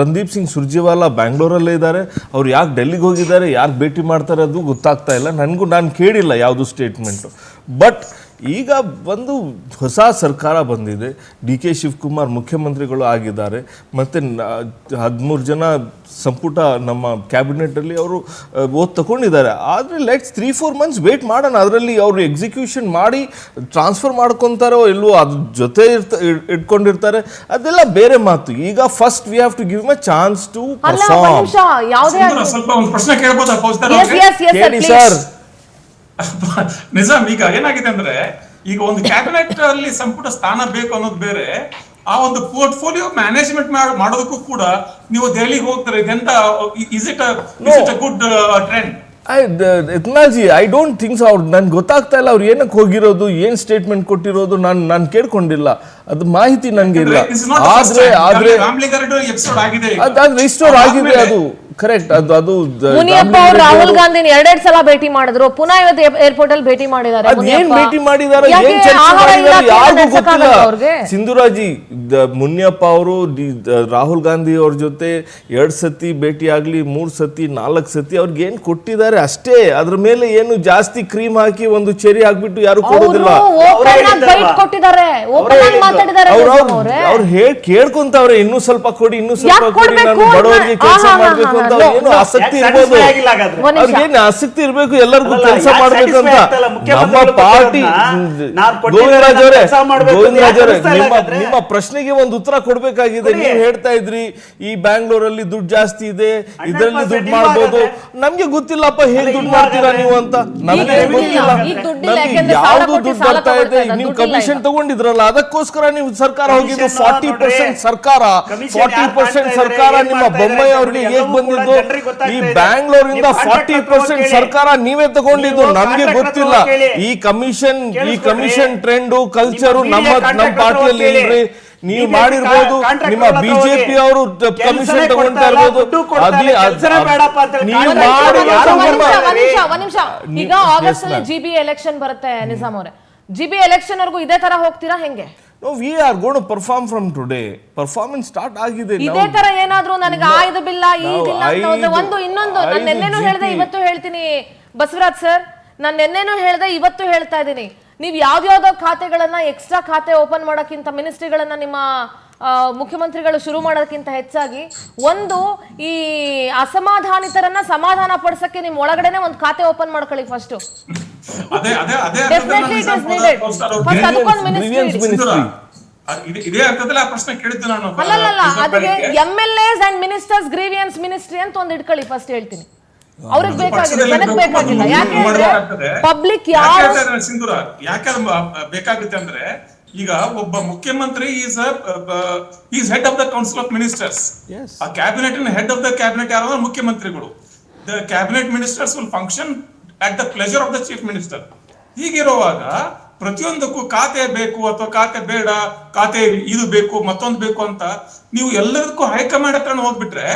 B: ರಣದೀಪ್ ಸಿಂಗ್ ಸುರ್ಜೇವಾಲಾ ಬ್ಯಾಂಗ್ಳೂರಲ್ಲೇ ಇದ್ದಾರೆ. ಅವ್ರು ಯಾಕೆ ಡೆಲ್ಲಿಗೆ ಹೋಗಿದ್ದಾರೆ, ಯಾರು ಭೇಟಿ ಮಾಡ್ತಾರೆ ಅದು ಗೊತ್ತಾಗ್ತಾ ಇಲ್ಲ ನನಗೂ. ನಾನು ಕೇಳಿಲ್ಲ ಯಾವುದು ಸ್ಟೇಟ್ಮೆಂಟು. ಬಟ್ ಈಗ ಒಂದು ಹೊಸ ಸರ್ಕಾರ ಬಂದಿದೆ, DK ಶಿವಕುಮಾರ್ ಮುಖ್ಯಮಂತ್ರಿಗಳು ಆಗಿದ್ದಾರೆ, ಮತ್ತು 13 ಜನ ಸಂಪುಟ ನಮ್ಮ ಕ್ಯಾಬಿನೆಟಲ್ಲಿ ಅವರು ತಗೊಂಡಿದ್ದಾರೆ. ಆದರೆ ಲೆಟ್ಸ್ 3-4 months ವೇಟ್ ಮಾಡೋಣ. ಅದರಲ್ಲಿ ಅವರು ಎಕ್ಸಿಕ್ಯೂಷನ್ ಮಾಡಿ ಟ್ರಾನ್ಸ್ಫರ್ ಮಾಡ್ಕೊತಾರೋ ಇಲ್ವೋ ಅದ್ರ ಜೊತೆ ಇಟ್ಕೊಂಡಿರ್ತಾರೆ, ಅದೆಲ್ಲ ಬೇರೆ ಮಾತು. ಈಗ first we have to give a chance to perform.
C: ಸ್ವಲ್ಪ ಒಂದು ಪ್ರಶ್ನೆ ಕೇಳಬಹುದಾ?
B: ಕೇಳಿ ಸರ್.
C: ನಿಜಾಮ್, ಈಗ ಏನಾಗಿದೆ ಅಂದ್ರೆ, ಈಗ ಒಂದು ಕ್ಯಾಬಿನೆಟ್ ಅಲ್ಲಿ ಸಂಪುಟ ಸ್ಥಾನ ಬೇಕು ಅನ್ನೋದು ಬೇರೆ, ಆ ಒಂದು ಪೋರ್ಟ್ಫೋಲಿಯೋ ಮ್ಯಾನೇಜ್ಮೆಂಟ್ ಮಾಡೋದಕ್ಕೂ ಕೂಡ ನೀವು ದೆಹಲಿಗೆ ಹೋಗ್ತಾರೆ. ಇದೆಂತ is it a good trend?
B: Yatnal ji, I don't think so. ಅವ್ರು ನನ್ಗೆ ಗೊತ್ತಾಗ್ತಾ ಇಲ್ಲ ಅವ್ರು ಏನಕ್ಕೆ ಹೋಗಿರೋದು, ಏನು ಸ್ಟೇಟ್ಮೆಂಟ್ ಕೊಟ್ಟಿರೋದು ನಾನು ಕೇಳ್ಕೊಂಡಿಲ್ಲ, ಅದು ಮಾಹಿತಿ ನನಗೆ ಇಲ್ಲ. ಆದ್ರೆ ರಿಸ್ಟೋರ್ ಆಗಿದೆ, ಅದು ಕರೆಕ್ಟ್. ಅದು
A: ಮುನಿಯಪ್ಪ ಅವರು ರಾಹುಲ್ ಗಾಂಧಿನ 2 ಸಲ ಭೇಟಿ ಮಾಡಿದ್ರು, ಪುನಃ ಇವತ್ತು ಏರ್ಪೋರ್ಟ್ ಅಲ್ಲಿ ಭೇಟಿ ಮಾಡಿದ್ದಾರೆ.
B: ಏನ್ ಭೇಟಿ ಮಾಡಿದ್ದಾರೆ, ಏನ್ ಚರ್ಚೆ ಮಾಡಿದ್ದಾರೆ ಯಾರಿಗೂ ಗೊತ್ತಿಲ್ಲ. ಸಿಂಧುರಾಜಿ, ಮುನಿಯಪ್ಪ ಅವರು ರಾಹುಲ್ ಗಾಂಧಿ ಅವ್ರ ಜೊತೆ 2 ಸತಿ ಭೇಟಿ ಆಗ್ಲಿ, 3 ಸತಿ 4 ಸತಿ ಅವ್ರಿಗೆ ಏನ್ ಕೊಟ್ಟಿದ್ದಾರೆ ಅಷ್ಟೇ. ಅದ್ರ ಮೇಲೆ ಏನು ಜಾಸ್ತಿ ಕ್ರೀಮ್ ಹಾಕಿ ಒಂದು ಚೆರಿ ಹಾಕ್ಬಿಟ್ಟು ಯಾರು ಕೊಡೋದಿಲ್ಲ. ಅವ್ರು ಕೇಳ್ಕೊಂತವ್ರೆ, ಇನ್ನೂ ಸ್ವಲ್ಪ ಕೊಡಿ, ಇನ್ನೂ ಸ್ವಲ್ಪ ಕೊಡಿ, ನಾನು ಬಡವರಿಗೆ ಕೆಲಸ ಮಾಡ್ಬೇಕು ಅಂತ. ಏನು ಆಸಕ್ತಿ ಇರ್ಬೋದು, ಅವ್ರಿಗೇನು ಆಸಕ್ತಿ ಇರ್ಬೇಕು, ಎಲ್ಲರಿಗೂ ಕೆಲಸ ಮಾಡ್ಬೇಕು ಅಂತ. ನಮ್ಮ ಪಾರ್ಟಿ ಗೋವಿಂದರಾಜ್ ಅವರೇ, ನಿಮ್ಮ ಪ್ರಶ್ನೆಗೆ ಒಂದು ಉತ್ತರ ಕೊಡ್ಬೇಕಾಗಿದೆ. ನೀವು ಹೇಳ್ತಾ ಇದ್ರಿ ಈ ಬ್ಯಾಂಗ್ಳೂರಲ್ಲಿ ದುಡ್ಡು ಜಾಸ್ತಿ ಇದೆ, ಇದರಲ್ಲಿ ದುಡ್ಡು ಮಾಡ್ಬೋದು. ನಮ್ಗೆ ಗೊತ್ತಿಲ್ಲಪ್ಪ ಹೇಗೆ ದುಡ್ಡು ಮಾಡ್ತೀರಾ ನೀವು ಅಂತ, ನಮ್ಗೆ ಗೊತ್ತಿಲ್ಲ. ನಮ್ಗೆ ಯಾವ್ದು ದುಡ್ಡು ಬರ್ತಾ ಇದೆ, ನೀವು ಕಮಿಷನ್ ತಗೊಂಡಿದ್ರಲ್ಲ ಅದಕ್ಕೋಸ್ಕರ ನೀವು ಸರ್ಕಾರ ಹೋಗಿದ್ದು. 40% ಸರ್ಕಾರ, 40% ಸರ್ಕಾರ ನಿಮ್ಮ ಬೊಮ್ಮಾಯಿ ಅವ್ರಿಗೆ ಹೇಗ್ ಬಂದಿದ್ದು? ಈ ಬ್ಯಾಂಗ್ಳೂರಿಂದ 40% ಸರ್ಕಾರ ನೀವೇ ತಗೊಂಡಿದ್ದು, ನಮ್ಗೆ ಗೊತ್ತಿಲ್ಲ. ಈ ಕಮಿಷನ್ ಟ್ರೆಂಡು ಕಲ್ಚರು ನಮ್ಮ ಪಾರ್ಟಿಯಲ್ಲಿ ಇಲ್ರಿ. ನೀವು ಮಾಡಿರ್ಬೋದು, ನಿಮ್ಮ ಬಿಜೆಪಿ ಅವರು ಕಮಿಷನ್ ತಗೊಂತಾ ಇರ್ಬೋದು.
A: ಈಗ ಆಗಸ್ಟ್ ಅಲ್ಲಿ GBA ಎಲೆಕ್ಷನ್ ಬರುತ್ತೆ. ನಿಜಾಮ್ ಅವರೇ, GBA ಎಲೆಕ್ಷನ್ ವರ್ಗೂ ಇದೇ ತರ ಹೋಗ್ತೀರಾ ಹೆಂಗೆ?
B: No, we are going to perform from today. Performance start ಆಗಿದೆ.
A: ಇದೇ ತರ ಏನಾದ್ರೂ ನನಗೆ ಆಯ್ದು ಬಿಲ್ಲ ಈಗಿಲ್ಲ ಅಂತ ಹೋದ್ರೆ ಒಂದು ಇನ್ನೊಂದು ನಾನು ನೆನ್ನೆನೂ ಹೇಳ್ದೆ ಇವತ್ತು ಹೇಳ್ತೀನಿ ಬಸವರಾಜ್ ಸರ್, ನಾನು ನೆನ್ನೆನೂ ಹೇಳ್ದೆ ಇವತ್ತು ಹೇಳ್ತಾ ಇದ್ದೀನಿ, ನೀವು ಯಾವ್ದಾವ್ದೋ ಖಾತೆಗಳನ್ನ ಎಕ್ಸ್ಟ್ರಾ ಖಾತೆ ಓಪನ್ ಮಾಡೋಕ್ಕಿಂತ ಮಿನಿಸ್ಟ್ರಿಗಳನ್ನ ನಿಮ್ಮ ಮುಖ್ಯಮಂತ್ರಿಗಳು ಶುರು ಮಾಡೋದಕ್ಕಿಂತ ಹೆಚ್ಚಾಗಿ ಒಂದು ಈ ಅಸಮಾಧಾನಿತರನ್ನ ಸಮಾಧಾನ ಪಡಿಸಕ್ಕೆ ನಿಮ್ ಒಳಗಡೆನೆ ಒಂದು ಖಾತೆ ಓಪನ್ ಮಾಡ್ಕೊಳ್ಳಿ ಫಸ್ಟ್.
C: ಅದೇ ಅದೇ ಅದೇ
A: Definitely it is needed. First ಅದಕ್ಕೊಂದು ministry.
C: ಇದೇ ಅರ್ಥದಲ್ಲಿ ಆ ಪ್ರಶ್ನೆ ಕೇಳಿದ್ದು ನಾನು.
A: ಅಲ್ಲಲ್ಲ, ಅದಕ್ಕೆ MLAs and Ministers Grievance Ministry ಅಂತ ಒಂದು ಇಟ್ಕೊಳ್ಳಿ ಫಸ್ಟ್ ಹೇಳ್ತೀನಿ. ಅವ್ರಿಗೆ ಬೇಕಾಗಿಲ್ಲ, ಜನಕ್ಕೆ ಬೇಕಾಗಿಲ್ಲ. ಯಾಕೆ ಪಬ್ಲಿಕ್ ಯಾರು
C: ಸಿಂಧೂರ ಯಾಕೆ ಬೇಕಾಗುತ್ತೆ ಅಂದ್ರೆ, ಈಗ ಒಬ್ಬ ಮುಖ್ಯಮಂತ್ರಿ is head of the council of ministers. ಆ cabinet head of the cabinet ಯಾರು? ಮುಖ್ಯಮಂತ್ರಿಗಳು. The cabinet ministers will function at the pleasure of the chief minister. ಹೀಗಿರುವಾಗ ಪ್ರತಿಯೊಂದಕ್ಕೂ ಖಾತೆ ಬೇಕು ಅಥವಾ ಖಾತೆ ಬೇಡ, ಖಾತೆ ಇದು ಬೇಕು ಮತ್ತೊಂದು ಬೇಕು ಅಂತ ನೀವು ಎಲ್ಲದಕ್ಕೂ ಹೈಕಮಾಂಡ್ ಹತ್ರ ಹೋಗ್ಬಿಟ್ರೆ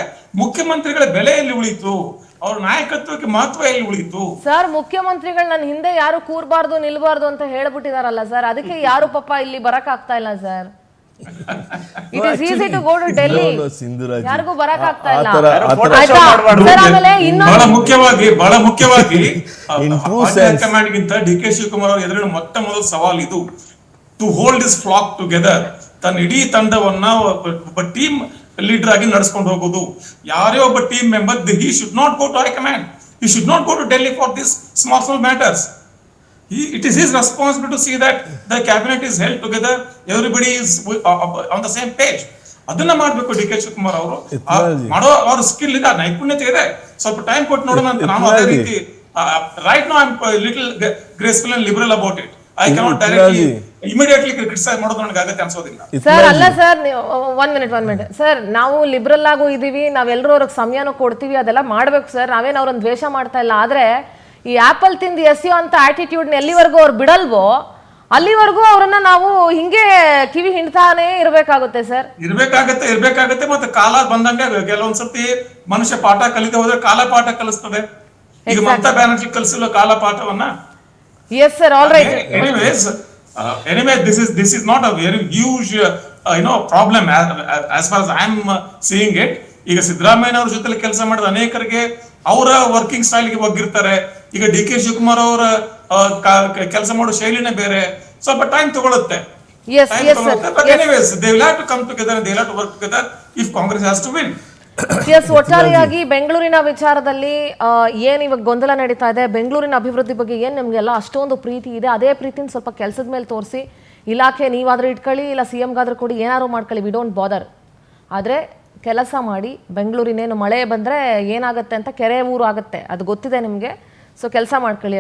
C: ಮುಖ್ಯಮಂತ್ರಿಗಳ ಬೆಲೆ ಎಲ್ಲಿ ಉಳಿತು? ಅವ್ರ ನಾಯಕತ್ವಕ್ಕೆ ಮಹತ್ವ ಎಲ್ಲಿ ಉಳಿತು?
A: ಸರ್, ಮುಖ್ಯಮಂತ್ರಿಗಳು ನನ್ನ ಹಿಂದೆ ಯಾರು ಕೂರ್ಬಾರ್ದು ನಿಲ್ಬಾರ್ದು ಅಂತ ಹೇಳ್ಬಿಟ್ಟಿದಾರಲ್ಲ ಸರ್, ಅದಕ್ಕೆ ಯಾರು ಪಾಪ ಇಲ್ಲಿ ಬರಕ್ ಆಗ್ತಾ ಇಲ್ಲ sir. It is easy to go to Delhi, ಯಾರಿಗೂ ಬರಕ್ ಆಗ್ತಾ ಇಲ್ಲ. ಸರ್, ಆಮೇಲೆ
C: ಬಹಳ ಮುಖ್ಯವಾಗಿ ಹೈಕಮಾಂಡ್ಗಿಂತ DK ಶಿವಕುಮಾರ್ ಅವರು ಎದುರಿನ ಮೊಟ್ಟ ಮೊದಲ ಸವಾಲ್ ಇದು, ಟು ಹೋಲ್ಡ್ ದಿಸ್ ಫ್ಲಾಕ್ ಟುಗೆದರ್. ತನ್ನ ಇಡೀ ತಂಡವನ್ನ ಒಬ್ಬ ಟೀಮ್ ಲೀಡರ್ ಆಗಿ ನಡೆಸ್ಕೊಂಡು ಹೋಗೋದು. ಯಾರೇ ಒಬ್ಬ team member, he should not go to high-command, he should not go to Delhi for these small matters. It is his responsibility to see that the cabinet is held together, everybody is on the same page. ಅದನ್ನ ಮಾಡ್ಬೇಕು DK Shivakumar ಅವರು. ಮಾಡೋ ಅವ್ರ skill ಇದೆ, ನೈಪುಣ್ಯತೆ ಇದೆ, ಸ್ವಲ್ಪ time ಕೊಟ್ಟು ನೋಡೋಣ ಅಂತ ನಾನು ಅದೇ ರೀತಿ. Right now I am little graceful and liberal about it. I cannot directly immediately criticise ಮಾಡೋದು ನನಗೆ ಆಗತ್ತೆ ಅನ್ಸೋದಿಲ್ಲ.
A: ಸರ್, ಅಲ್ಲ ಸರ್, ಒನ್ ಮಿನಿಟ್ ಸರ್, ನಾವು ಲಿಬರಲ್ ಆಗು ಇದೀವಿ, ನಾವೆಲ್ಲರೂ ಅವ್ರಿಗೆ ಸಮಯನೂ ಕೊಡ್ತೀವಿ, ಅದೆಲ್ಲ ಮಾಡ್ಬೇಕು ಸರ್, ನಾವೇನು ಅವ್ರನ್ನ ದ್ವೇಷ ಮಾಡ್ತಾ ಇಲ್ಲ. ಆದ್ರೆ ಈ ಆಪಲ್ ತಿಂದು ಎಸ್ಯೋ ಅಂತ ಆಟಿಟ್ಯೂಡ್ನ ಎಲ್ಲಿವರೆಗೂ ಅವ್ರು ಬಿಡಲ್ವೋ ಅಲ್ಲಿವರೆಗೂ ಅವರನ್ನ ನಾವು ಹಿಂಗೆ ಕಿವಿ ಹಿಂಡ್ತಾನೆ ಇರ್ಬೇಕಾಗುತ್ತೆ ಸರ್.
C: ಇರ್ಬೇಕಾಗತ್ತೆ. ಮತ್ತೆ ಕಾಲ ಬಂದಂಗೆ ಕೆಲವೊಂದ್ಸತಿ ಮನುಷ್ಯ ಪಾಠ ಕಲಿತ ಹೋದ್ರೆ ಕಾಲ ಪಾಠ ಕಲಿಸ್ತದೆ. ಈಗ ಮಮತಾ ಬ್ಯಾನರ್ಜಿ ಕಲಿಸಲು ಕಾಲ ಪಾಠವನ್ನ.
A: Yes sir, all right.
C: Anyway, this is not a very huge problem as far as I am seeing it. ಈಗ ಸಿದ್ದರಾಮಯ್ಯ ಅವ್ರ ಜೊತೆ ಕೆಲಸ ಮಾಡಿದ ಅನೇಕರಿಗೆ ಅವರ ವರ್ಕಿಂಗ್ ಸ್ಟೈಲ್ಗೆ ಒಗ್ಗಿರ್ತಾರೆ. ಈಗ DK ಶಿವಕುಮಾರ್ ಅವರ ಕೆಲಸ ಮಾಡೋ ಶೈಲಿನೇ ಬೇರೆ, ಸ್ವಲ್ಪ ಟೈಮ್ ತಗೊಳುತ್ತೆ.
A: Yes sir.
C: But anyways, they will have to come together and they will have to work together if Congress has to win.
A: ಒಟ್ಟಾರೆಯಾಗಿ ಬೆಂಗಳೂರಿನ ವಿಚಾರದಲ್ಲಿ ಏನ್ ಇವಾಗ ಗೊಂದಲ ನಡೀತಾ ಇದೆ, ಬೆಂಗಳೂರಿನ ಅಭಿವೃದ್ಧಿ ಬಗ್ಗೆ ಏನ್ ನಿಮ್ಗೆಲ್ಲ ಅಷ್ಟೊಂದು ಪ್ರೀತಿ ಇದೆ, ಅದೇ ಪ್ರೀತಿನ ಸ್ವಲ್ಪ ಕೆಲಸದ ಮೇಲೆ ತೋರಿಸಿ. ಇಲಾಖೆ ನೀವಾದ್ರೂ ಇಟ್ಕೊಳ್ಳಿ, ಇಲ್ಲ CM-ಗಾದ್ರೂ ಕೊಡಿ, ಏನಾದ್ರು ಮಾಡ್ಕೊಳ್ಳಿ, ವಿ ಡೋಂಟ್ ಬಾದರ್. ಆದ್ರೆ ಕೆಲಸ ಮಾಡಿ. ಬೆಂಗಳೂರಿನೇನು ಮಳೆ ಬಂದ್ರೆ ಏನಾಗುತ್ತೆ ಅಂತ ಕೆರೆ ಊರು ಆಗುತ್ತೆ, ಅದು ಗೊತ್ತಿದೆ ನಿಮ್ಗೆ. ಸೊ ಕೆಲಸ ಮಾಡ್ಕೊಳ್ಳಿ.